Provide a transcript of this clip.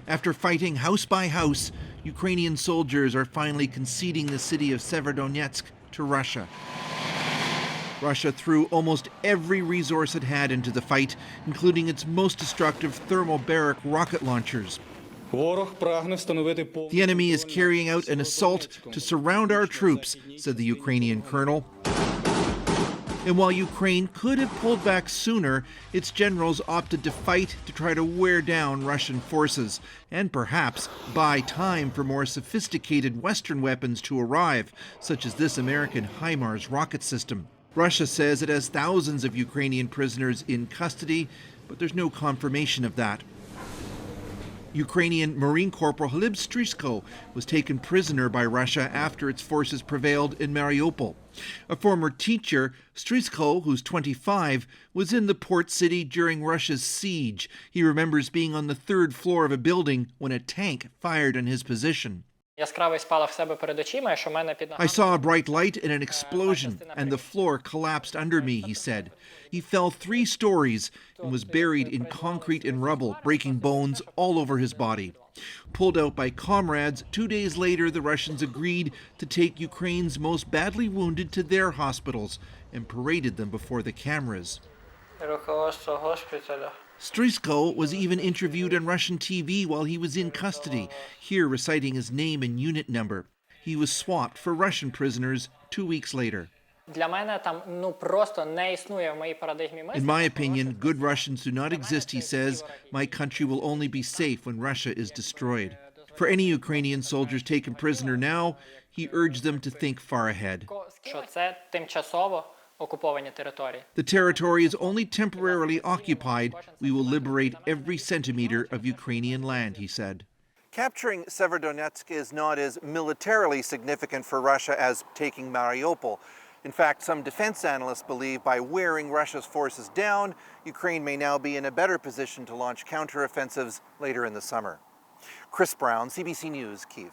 After fighting house by house, Ukrainian soldiers are finally conceding the city of Severodonetsk to Russia. Russia threw almost every resource it had into the fight, including its most destructive thermobaric rocket launchers. The enemy is carrying out an assault to surround our troops, said the Ukrainian colonel. And while Ukraine could have pulled back sooner, its generals opted to fight to try to wear down Russian forces and perhaps buy time for more sophisticated Western weapons to arrive, such as this American HIMARS rocket system. Russia says it has thousands of Ukrainian prisoners in custody, but there's no confirmation of that. Ukrainian Marine Corporal Halib Stryjko was taken prisoner by Russia after its forces prevailed in Mariupol. A former teacher, Stryjko, who's 25, was in the port city during Russia's siege. He remembers being on the third floor of a building when a tank fired on his position. I saw a bright light and an explosion, and the floor collapsed under me, he said. He fell 3 stories and was buried in concrete and rubble, breaking bones all over his body. Pulled out by comrades, 2 days later the Russians agreed to take Ukraine's most badly wounded to their hospitals and paraded them before the cameras. Stryjko was even interviewed on Russian TV while he was in custody, here reciting his name and unit number. He was swapped for Russian prisoners 2 weeks later. In my opinion, good Russians do not exist, he says. My country will only be safe when Russia is destroyed. For any Ukrainian soldiers taken prisoner now, he urged them to think far ahead. The territory is only temporarily occupied. We will liberate every centimeter of Ukrainian land, he said. Capturing Severodonetsk is not as militarily significant for Russia as taking Mariupol. In fact, some defense analysts believe by wearing Russia's forces down, Ukraine may now be in a better position to launch counteroffensives later in the summer. Chris Brown, CBC News, Kyiv.